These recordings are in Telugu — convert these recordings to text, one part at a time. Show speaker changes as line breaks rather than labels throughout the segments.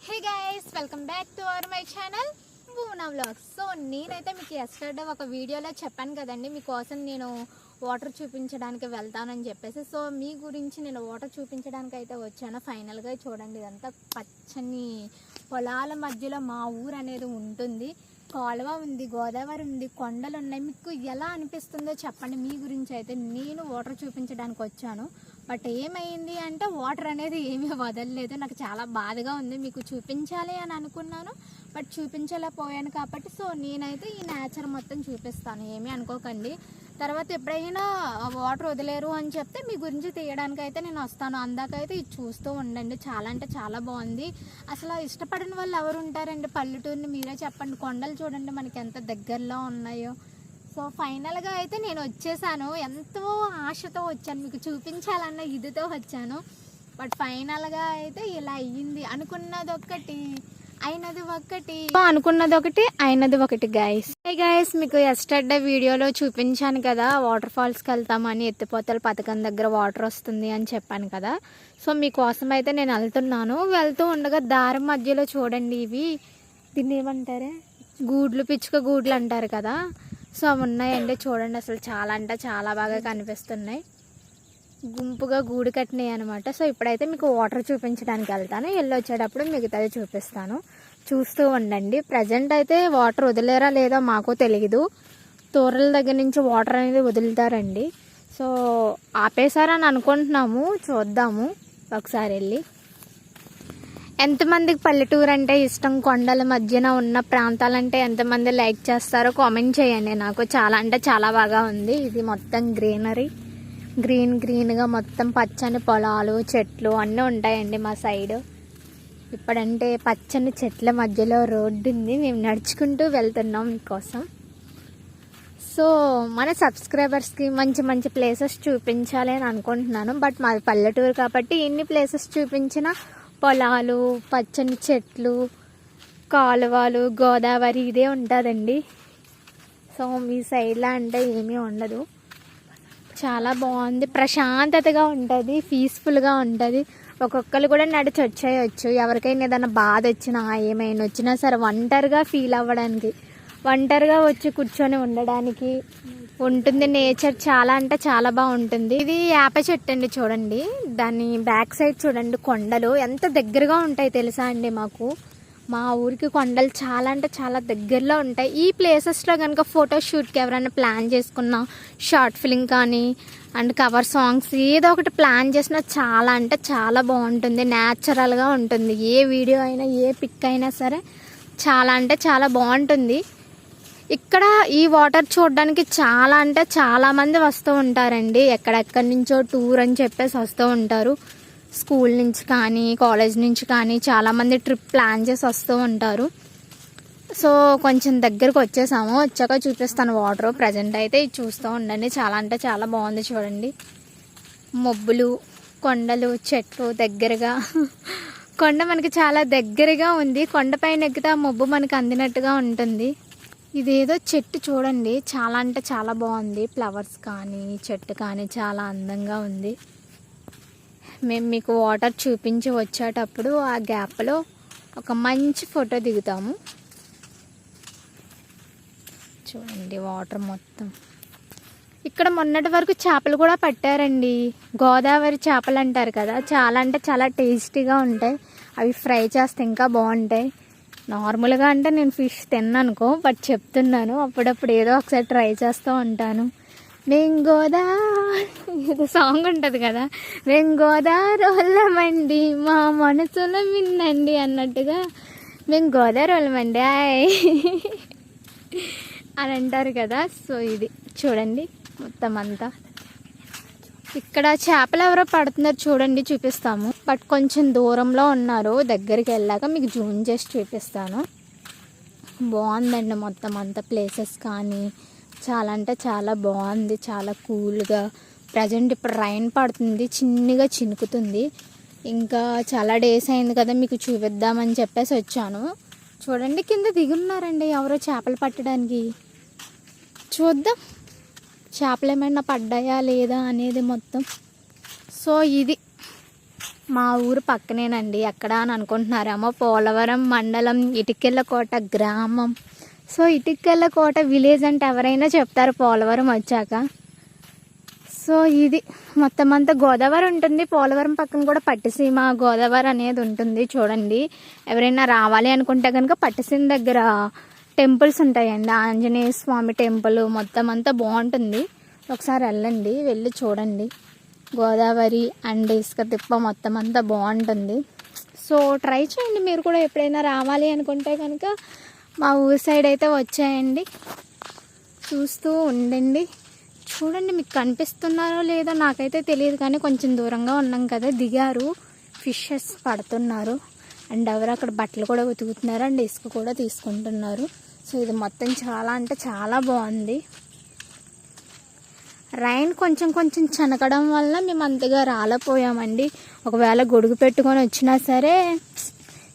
Hey guys, welcome back to my channel Bhuvana vlogs. So నేనైతే మీకు ఎస్టర్డే ఒక వీడియోలో చెప్పాను కదండి, మీకోసం నేను వాటర్ చూపించడానికి వెళ్తానని చెప్పేసి. సో మీ గురించి నేను వాటర్ చూపించడానికి అయితే వచ్చాను. ఫైనల్గా చూడండి, ఇదంతా పచ్చని పొలాల మధ్యలో మా ఊరు అనేది ఉంటుంది. కాలువ ఉంది, గోదావరి ఉంది, కొండలు ఉన్నాయి. మీకు ఎలా అనిపిస్తుందో చెప్పండి. మీ గురించి అయితే నేను వాటర్ చూపించడానికి వచ్చాను. బట్ ఏమైంది అంటే వాటర్ అనేది ఏమీ వదలలేదు. నాకు చాలా బాధగా ఉంది. మీకు చూపించాలి అని అనుకున్నాను, బట్ చూపించలేకపోయాను. కాబట్టి సో నేనైతే ఈ నేచర్ మొత్తం చూపిస్తాను, ఏమీ అనుకోకండి. తర్వాత ఎప్పుడైనా వాటర్ వదిలేరు అని చెప్తే మీ గురించి తీయడానికి అయితే నేను వస్తాను. అందాకైతే ఇది చూస్తూ ఉండండి. చాలా అంటే చాలా బాగుంది. అసలు ఇష్టపడిన వాళ్ళు ఎవరు ఉంటారండి పల్లెటూరుని? మీరే చెప్పండి. కొండలు చూడండి మనకి ఎంత దగ్గరలో ఉన్నాయో. సో ఫైనల్గా అయితే నేను వచ్చేసాను. ఎంతో ఆశతో వచ్చాను, మీకు చూపించాలన్న ఇదితో వచ్చాను. బట్ ఫైనల్గా అయితే ఇలా అయ్యింది. అనుకున్నది ఒకటి, అయినది ఒకటి గైస్. మీకు ఎస్టర్డే వీడియోలో చూపించాను కదా, వాటర్ ఫాల్స్కి వెళ్తామని, ఎత్తిపోతల పథకం దగ్గర వాటర్ వస్తుంది అని చెప్పాను కదా. సో మీకోసం అయితే నేను వెళ్తూ ఉండగా దారి మధ్యలో చూడండి, ఇవి దీన్ని ఏమంటారే, గూడ్లు, పిచ్చుక గూడ్లు అంటారు కదా. సో అవి ఉన్నాయండి చూడండి. అసలు చాలా అంటే చాలా బాగా కనిపిస్తున్నాయి. గుంపుగా గూడు కట్టినాయి అనమాట. సో ఇప్పుడైతే మీకు వాటర్ చూపించడానికి వెళ్తాను. వచ్చేటప్పుడు మిగతాది చూపిస్తాను, చూస్తూ ఉండండి. ప్రజెంట్ అయితే వాటర్ వదిలేరా లేదో మాకు తెలియదు. తోరల దగ్గర నుంచి వాటర్ అనేది వదులుతారండి. సో ఆపేశారని అనుకుంటున్నాము, చూద్దాము ఒకసారి వెళ్ళి. ఎంతమందికి పల్లెటూరు అంటే ఇష్టం, కొండల మధ్యన ఉన్న ప్రాంతాలంటే ఎంతమంది లైక్ చేస్తారో కామెంట్ చేయండి. నాకు చాలా అంటే చాలా బాగా ఉంది. ఇది మొత్తం గ్రీనరీ, గ్రీన్గా మొత్తం పచ్చని పొలాలు, చెట్లు అన్నీ ఉంటాయండి మా సైడ్. ఇప్పుడంటే పచ్చని చెట్ల మధ్యలో రోడ్డు ఉంది, మేము నడుచుకుంటూ వెళ్తున్నాం మీకోసం. సో మన సబ్స్క్రైబర్స్కి మంచి మంచి ప్లేసెస్ చూపించాలి అని అనుకుంటున్నాను. బట్ మాది పల్లెటూరు కాబట్టి ఇన్ని ప్లేసెస్ చూపించిన పొలాలు, పచ్చని చెట్లు, కాలువలు, గోదావరి ఇదే ఉంటుందండి. సో మీ సైడ్లో అంటే ఏమీ ఉండదు. చాలా బాగుంది, ప్రశాంతతగా ఉంటుంది, పీస్ఫుల్గా ఉంటుంది. ఒక్కొక్కరు కూడా నడిచి వచ్చేయచ్చు. ఎవరికైనా ఏదైనా బాధ వచ్చినా, ఏమైనా వచ్చినా సరే ఒంటరిగా ఫీల్ అవ్వడానికి, ఒంటరిగా వచ్చి కూర్చొని ఉండడానికి ఉంటుంది. నేచర్ చాలా అంటే చాలా బాగుంటుంది. ఇది వేప చెట్టు అండి చూడండి. దాని బ్యాక్ సైడ్ చూడండి, కొండలు ఎంత దగ్గరగా ఉంటాయి తెలుసా అండి. మా ఊరికి కొండలు చాలా అంటే చాలా దగ్గరలో ఉంటాయి. ఈ ప్లేసెస్లో కనుక ఫోటోషూట్కి ఎవరైనా ప్లాన్ చేసుకున్నా, షార్ట్ ఫిల్మ్ కానీ అండ్ కవర్ సాంగ్స్ ఏదో ఒకటి ప్లాన్ చేసినా చాలా అంటే చాలా బాగుంటుంది. న్యాచురల్గా ఉంటుంది. ఏ వీడియో అయినా, ఏ పిక్ అయినా సరే చాలా అంటే చాలా బాగుంటుంది. ఇక్కడ ఈ వాటర్ చూడడానికి చాలా అంటే చాలా మంది వస్తూ ఉంటారండి. ఎక్కడెక్కడి నుంచో టూర్ అని చెప్పేసి వస్తూ ఉంటారు. స్కూల్ నుంచి కానీ, కాలేజ్ నుంచి కానీ చాలామంది ట్రిప్ ప్లాన్ చేసి వస్తూ ఉంటారు. సో కొంచెం దగ్గరకు వచ్చాక చూపిస్తాను వాటర్. ప్రజెంట్ అయితే ఇది చూస్తూ ఉండండి. చాలా అంటే చాలా బాగుంది చూడండి. మబ్బులు, కొండలు, చెట్లు దగ్గరగా. కొండ మనకి చాలా దగ్గరగా ఉంది. కొండపైన ఎక్కితే ఆ మబ్బు మనకు అందినట్టుగా ఉంటుంది. ఇదేదో చెట్టు చూడండి, చాలా అంటే చాలా బాగుంది. ఫ్లవర్స్ కానీ, చెట్టు కానీ చాలా అందంగా ఉంది. మేము మీకు వాటర్ చూపించి వచ్చేటప్పుడు ఆ గ్యాప్లో ఒక మంచి ఫోటో దిగుతాము. చూడండి వాటర్ మొత్తం. ఇక్కడ మొన్నటి వరకు చేపలు కూడా పట్టారండి. గోదావరి చేపలు అంటారు కదా, చాలా అంటే చాలా టేస్టీగా ఉంటాయి. అవి ఫ్రై చేస్తే ఇంకా బాగుంటాయి. నార్మల్గా అంటే నేను ఫిష్ తిన్నానుకో, బట్ చెప్తున్నాను, అప్పుడప్పుడు ఏదో ఒకసారి ట్రై చేస్తూ ఉంటాను. మేము గోదావరి, ఏదో సాంగ్ ఉంటుంది కదా, మేము గోదావరి వాళ్ళమండి, మా మనసులో విన్నండి అన్నట్టుగా మేము గోదావరి వాళ్ళమండి అని అంటారు కదా. సో ఇది చూడండి మొత్తం అంతా. ఇక్కడ చేపలు ఎవరో పడుతున్నారు చూడండి, చూపిస్తాము. బట్ కొంచెం దూరంలో ఉన్నారు. దగ్గరికి వెళ్ళాక మీకు జూమ్ చేసి చూపిస్తాను. బాగుందండి మొత్తం అంతా ప్లేసెస్ కానీ చాలా అంటే చాలా బాగుంది. చాలా కూల్గా. ప్రజెంట్ ఇప్పుడు రైన్ పడుతుంది, చిన్నగా చినుకుతుంది. ఇంకా చాలా డేస్ అయింది కదా, మీకు చూపిద్దామని చెప్పేసి వచ్చాను. చూడండి కింద దిగున్నారండి ఎవరో చేపలు పట్టడానికి. చూద్దాం చేపలు ఏమైనా పడ్డాయా లేదా అనేది మొత్తం. సో ఇది మా ఊరు పక్కనేనండి. ఎక్కడ అని అనుకుంటున్నారేమో, పోలవరం మండలం ఇటికెళ్ళకోట గ్రామం. సో ఇటికెళ్ళకోట విలేజ్ అంటే ఎవరైనా చెప్తారు పోలవరం వచ్చాక. సో ఇది మొత్తం అంతా గోదావరి ఉంటుంది. పోలవరం పక్కన కూడా పట్టిసీమ గోదావరి అనేది ఉంటుంది. చూడండి, ఎవరైనా రావాలి అనుకుంటే కనుక పట్టిసీమ దగ్గర టెంపుల్స్ ఉంటాయండి. ఆంజనేయ స్వామి టెంపుల్ మొత్తం అంతా బాగుంటుంది. ఒకసారి వెళ్ళండి, వెళ్ళి చూడండి. గోదావరి అండ్ ఇసుక తిప్ప మొత్తం అంతా బాగుంటుంది. సో ట్రై చేయండి మీరు కూడా, ఎప్పుడైనా రావాలి అనుకుంటే కనుక మా ఊరి సైడ్ అయితే వచ్చాయండి. చూస్తూ ఉండండి. చూడండి, మీకు కనిపిస్తున్నారో లేదో నాకైతే తెలియదు, కానీ కొంచెం దూరంగా ఉన్నాం కదా. దిగారు, ఫిషెస్ పడుతున్నారు అండ్ ఎవరు అక్కడ బట్టలు కూడా ఉతుకుతున్నారు అండ్ ఇసుక కూడా తీసుకుంటున్నారు. సో ఇది మొత్తం చాలా అంటే చాలా బాగుంది. రైన్ కొంచెం కొంచెం చనకడం వల్ల మేము అంతగా రాలేపోయామండి. ఒకవేళ గొడుగు పెట్టుకొని వచ్చినా సరే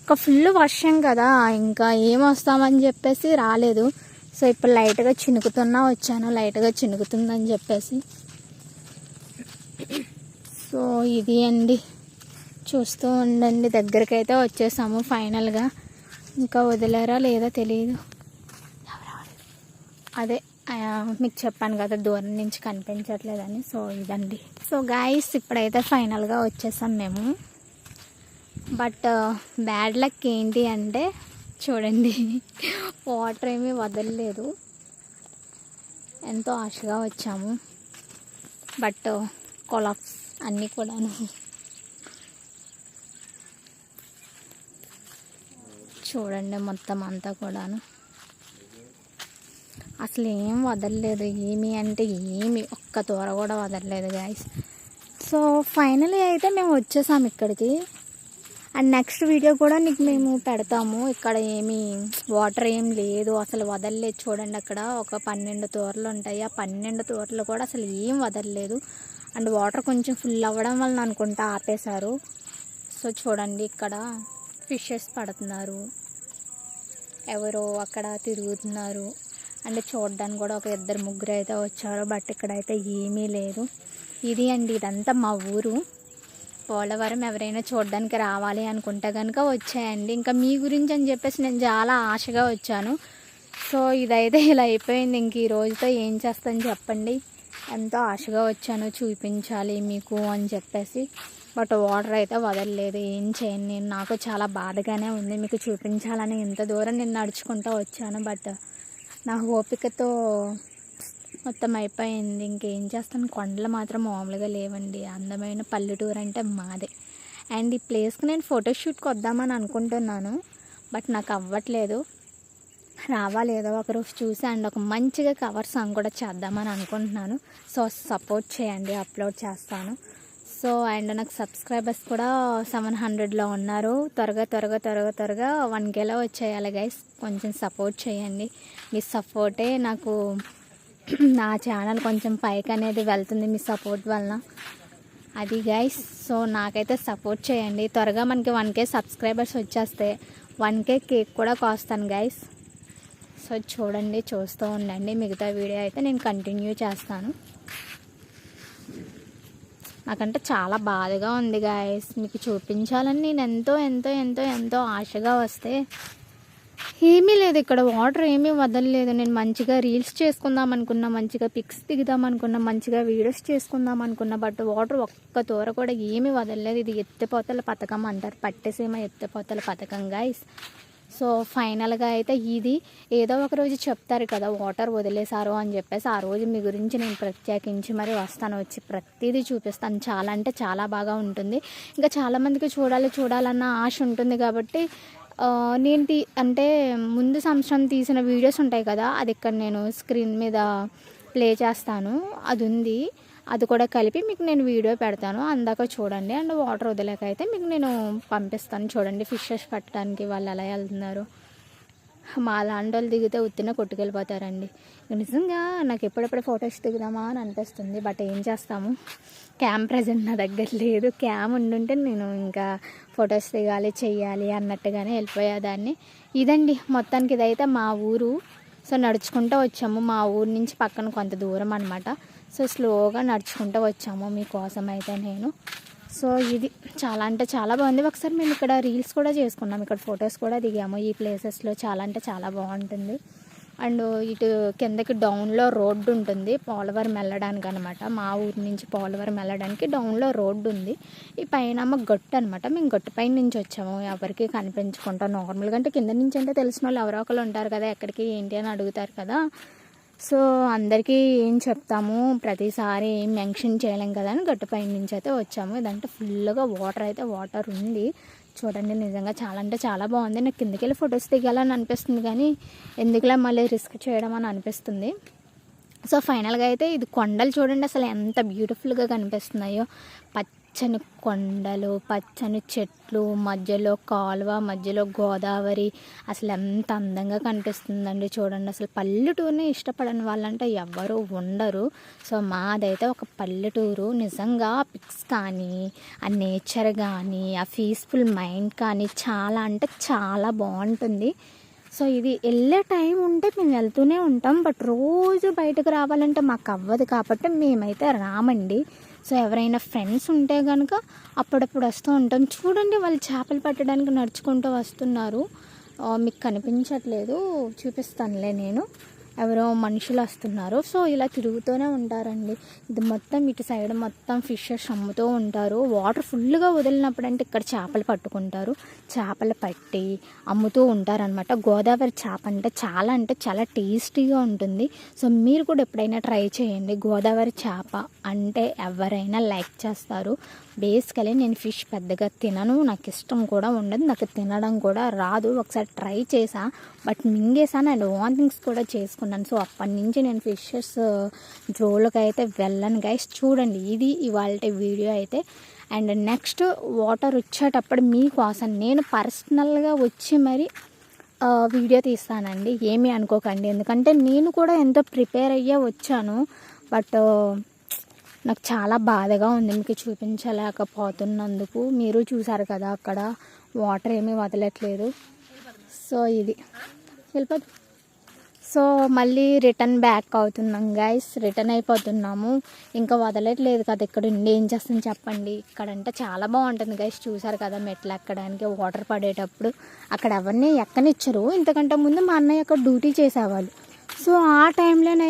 ఇంకా ఫుల్ వర్షం కదా, ఇంకా ఏమొస్తామని చెప్పేసి రాలేదు. సో ఇప్పుడు లైట్గా చినుకుతున్నా వచ్చాను, లైట్గా చినుకుతుందని చెప్పేసి. సో ఇది అండి, చూస్తూ ఉండండి. దగ్గరకైతే వచ్చేసాము ఫైనల్గా. ఇంకా వదిలేరా లేదా తెలియదు. అదే మీకు చెప్పాను కదా దూరం నుంచి కనిపించట్లేదని. సో ఇదండి. సో గాయస్, ఇప్పుడైతే ఫైనల్గా వచ్చేసాం మేము. బట్ బ్యాడ్ లక్ ఏంటి అంటే చూడండి, వాటర్ ఏమీ వదలలేదు. ఎంతో ఆశగా వచ్చాము, బట్ కొలాప్స్ అన్నీ కూడాను. చూడండి మొత్తం అంతా కూడాను అసలు ఏం వదలలేదు. ఏమి అంటే ఏమి ఒక్క తోర కూడా వదలలేదు గాయస్. సో ఫైనలీ అయితే మేము వచ్చేసాం ఇక్కడికి. అండ్ నెక్స్ట్ వీడియో కూడా నీకు మేము పెడతాము. ఇక్కడ ఏమి వాటర్ ఏం లేదు, అసలు వదలలేదు. చూడండి, అక్కడ ఒక 12 తోరలు ఉంటాయి. ఆ 12 తోరలు కూడా అసలు ఏం వదలలేదు. అండ్ వాటర్ కొంచెం ఫుల్ అవ్వడం వలన అనుకుంటా ఆపేశారు. సో చూడండి, ఇక్కడ ఫిషెస్ పడుతున్నారు, ఎవరో అక్కడ తిరుగుతున్నారు. అండ్ చూడడానికి కూడా ఒక 2-3 అయితే వచ్చారు. బట్ ఇక్కడైతే ఏమీ లేదు. ఇది అండి, ఇదంతా మా ఊరు పోలవరం. ఎవరైనా చూడడానికి రావాలి అనుకుంటే కనుక వచ్చాయండి. ఇంకా మీ గురించి అని చెప్పేసి నేను చాలా ఆశగా వచ్చాను. సో ఇదైతే ఇలా అయిపోయింది. ఇంక ఈ రోజుతో ఏం చేస్తాను చెప్పండి. ఎంతో ఆశగా వచ్చాను, చూపించాలి మీకు అని చెప్పేసి. బట్ వాటర్ అయితే వదలలేదు. ఏం చేయను నేను, నాకు చాలా బాధగానే ఉంది. మీకు చూపించాలని ఇంత దూరం నేను నడుచుకుంటూ వచ్చాను. బట్ నా ఓపికతో మొత్తం అయిపోయింది. ఇంకేం చేస్తాను, కొండలు మాత్రం మామూలుగా లేవండి. అందమైన పల్లెటూరు అంటే మాదే. అండ్ ఈ ప్లేస్కి నేను ఫోటోషూట్కి వద్దామని అనుకుంటున్నాను, బట్ నాకు అవ్వట్లేదు. రావాలి ఏదో ఒకరోజు చూసి అండ్ ఒక మంచిగా కవర్ సాంగ్ కూడా చేద్దామని అనుకుంటున్నాను. సో సపోర్ట్ చేయండి, అప్లోడ్ చేస్తాను. సో అండ్ నాకు సబ్స్క్రైబర్స్ కూడా 700లో ఉన్నారు. త్వరగా 1Kలో వచ్చేయాలి గైస్. కొంచెం సపోర్ట్ చేయండి. మీ సపోర్టే నాకు నా ఛానల్ కొంచెం పైకి అనేది వెళ్తుంది మీ సపోర్ట్ వలన. అది గైస్. సో నాకైతే సపోర్ట్ చేయండి. త్వరగా మనకి 1K సబ్స్క్రైబర్స్ వచ్చేస్తే 1K కేక్ కూడా కోస్తాను గైస్. సో చూడండి, చూస్తూ ఉండండి. మిగతా వీడియో అయితే నేను కంటిన్యూ చేస్తాను. నాకంటే చాలా బాధగా ఉంది గాయస్. మీకు చూపించాలని నేను ఎంతో ఆశగా వస్తే ఏమీ లేదు. ఇక్కడ వాటర్ ఏమీ వదలలేదు. నేను మంచిగా రీల్స్ చేసుకుందాం అనుకున్నా, మంచిగా పిక్స్ దిగుదాం అనుకున్నా, మంచిగా వీడియోస్ చేసుకుందాం అనుకున్నా. బట్ వాటర్ ఒక్క తోర కూడా ఏమీ వదలలేదు. ఇది ఎత్తిపోతల పథకం అంటారు, పట్టెసీమ ఎత్తిపోతల పథకం గాయస్. సో ఫైనల్గా అయితే ఇది ఏదో ఒక రోజు చెప్తారు కదా వాటర్ వదిలేశారు అని చెప్పేసి. ఆ రోజు మీ గురించి నేను ప్రత్యేకించి మరి వస్తాను, వచ్చి ప్రతిదీ చూపిస్తాను. చాలా అంటే చాలా బాగా ఉంటుంది. ఇంకా చాలామందికి చూడాలన్న ఆశ ఉంటుంది. కాబట్టి నేను అంటే ముందు సంవత్సరం తీసిన వీడియోస్ ఉంటాయి కదా, అది ఇక్కడ నేను స్క్రీన్ మీద ప్లే చేస్తాను. అది ఉంది, అది కూడా కలిపి మీకు నేను వీడియో పెడతాను. అందాక చూడండి. అండ్ వాటర్ వదిలేకైతే మీకు నేను పంపిస్తాను. చూడండి, ఫిషెస్ పట్టడానికి వాళ్ళు ఎలా వెళ్తున్నారు. మా లాంటి వాళ్ళు దిగితే ఉత్తిన కొట్టుకెళ్ళిపోతారండి. నిజంగా నాకు ఎప్పుడెప్పుడు ఫొటోస్ దిగుదామా అని అనిపిస్తుంది. బట్ ఏం చేస్తాము, క్యామ్ ప్రజెంట్ నా దగ్గర లేదు. క్యామ్ ఉండుంటే నేను ఇంకా ఫొటోస్ దిగాలి చెయ్యాలి అన్నట్టుగానే వెళ్ళిపోయేదాన్ని. ఇదండి మొత్తానికి ఇదైతే మా ఊరు. సో నడుచుకుంటూ వచ్చాము. మా ఊరు నుంచి పక్కన కొంత దూరం అనమాట. సో స్లోగా నడుచుకుంటూ వచ్చాము మీకోసం అయితే నేను. సో ఇది చాలా అంటే చాలా బాగుంది. ఒకసారి మేము ఇక్కడ రీల్స్ కూడా చేసుకున్నాం, ఇక్కడ ఫొటోస్ కూడా దిగాము. ఈ ప్లేసెస్లో చాలా అంటే చాలా బాగుంటుంది. అండ్ ఇటు కిందకి డౌన్లో రోడ్డు ఉంటుంది పోలవరం వెళ్ళడానికి అనమాట. మా ఊరి నుంచి పోలవరం వెళ్ళడానికి డౌన్లో రోడ్డు ఉంది. ఈ పైన గట్టు అనమాట. మేము గట్టు పైన నుంచి వచ్చాము, ఎవరికి కనిపించుకుంటాం నార్మల్గా. అంటే కింద నుంచి అంటే తెలిసిన వాళ్ళు ఎవరో ఒకరు ఉంటారు కదా, ఎక్కడికి ఏంటి అని అడుగుతారు కదా. సో అందరికీ ఏం చెప్తాము, ప్రతిసారి ఏం మెన్షన్ చేయలేం కదా అని గట్టు పైన నుంచి అయితే వచ్చాము. ఇదంటే ఫుల్గా వాటర్ ఉంది చూడండి. నిజంగా చాలా అంటే చాలా బాగుంది. నాకు కిందకి వెళ్ళి ఫొటోస్ దిగాలని అనిపిస్తుంది, కానీ ఎందుకులా మళ్ళీ రిస్క్ చేయడం అని అనిపిస్తుంది. సో ఫైనల్గా అయితే ఇది కొండలు చూడండి అసలు ఎంత బ్యూటిఫుల్గా కనిపిస్తున్నాయో. పచ్చని కొండలు, పచ్చని చెట్లు, మధ్యలో కాలువ, మధ్యలో గోదావరి, అసలు ఎంత అందంగా కనిపిస్తుందండి చూడండి. అసలు పల్లెటూరుని ఇష్టపడని వాళ్ళంటే ఎవ్వరూ ఉండరు. సో మాదైతే ఒక పల్లెటూరు. నిజంగా పిక్స్ కానీ, ఆ నేచర్ కానీ, ఆ పీస్ఫుల్ మైండ్ కానీ చాలా అంటే చాలా బాగుంటుంది. సో ఇది వెళ్ళే టైం ఉంటే మేము వెళ్తూనే ఉంటాం, బట్ రోజు బయటకు రావాలంటే మాకు అవ్వదు కాబట్టి మేమైతే రామండి. సో ఎవరైనా ఫ్రెండ్స్ ఉంటే కనుక అప్పుడప్పుడు వస్తూ ఉంటాం. చూడండి వాళ్ళు చేపలు పట్టడానికి నడుచుకుంటూ వస్తున్నారు. మీకు కనిపించట్లేదు, చూపిస్తానులే నేను. ఎవరో మనుషులు వస్తున్నారు. సో ఇలా తిరుగుతూనే ఉంటారండి. ఇది మొత్తం ఇటు సైడ్ మొత్తం ఫిషెస్ అమ్ముతూ ఉంటారు. వాటర్ ఫుల్గా వదిలినప్పుడు అంటే ఇక్కడ చేపలు పట్టుకుంటారు, చేపలు పట్టి అమ్ముతూ ఉంటారనమాట. గోదావరి చేప అంటే చాలా టేస్టీగా ఉంటుంది. సో మీరు కూడా ఎప్పుడైనా ట్రై చేయండి. గోదావరి చేప అంటే ఎవరైనా లైక్ చేస్తారు. బేసికలీ నేను ఫిష్ పెద్దగా తినను, నాకు ఇష్టం కూడా ఉండదు, నాకు తినడం కూడా రాదు. ఒకసారి ట్రై చేసా, బట్ మింగేసాను అండ్ వామిటింగ్స్ కూడా చేసుకున్నాను. సో అప్పటి నుంచి నేను ఫిషెస్ జోలికి అయితే వెళ్ళను గైస్. చూడండి ఇది ఇవాళ వీడియో అయితే. అండ్ నెక్స్ట్ వాటర్ వచ్చేటప్పుడు మీకోసం నేను పర్సనల్గా వచ్చి మరి వీడియో తీస్తానండి, ఏమీ అనుకోకండి. ఎందుకంటే నేను కూడా ఎంతో ప్రిపేర్ అయ్యే వచ్చాను, బట్ నాకు చాలా బాధగా ఉంది మీకు చూపించలేకపోతున్నందుకు. మీరు చూసారు కదా అక్కడ వాటర్ ఏమీ వదలట్లేదు. సో ఇది వెళ్ళిపోదు. సో మళ్ళీ రిటర్న్ బ్యాక్ అవుతున్నాం గైస్, రిటర్న్ అయిపోతున్నాము. ఇంకా వదలట్లేదు కదా ఇక్కడ ఉండి ఏం చేస్తాను చెప్పండి. ఇక్కడంటే చాలా బాగుంటుంది గైస్. చూసారు కదా మెట్లు ఎక్కడానికి, వాటర్ పడేటప్పుడు అక్కడ ఎవరిని ఎక్కనిచ్చరు. ఇంతకంటే ముందు మా అన్నయ్య అక్కడ డ్యూటీ చేసేవాళ్ళు. సో ఆ టైంలోనే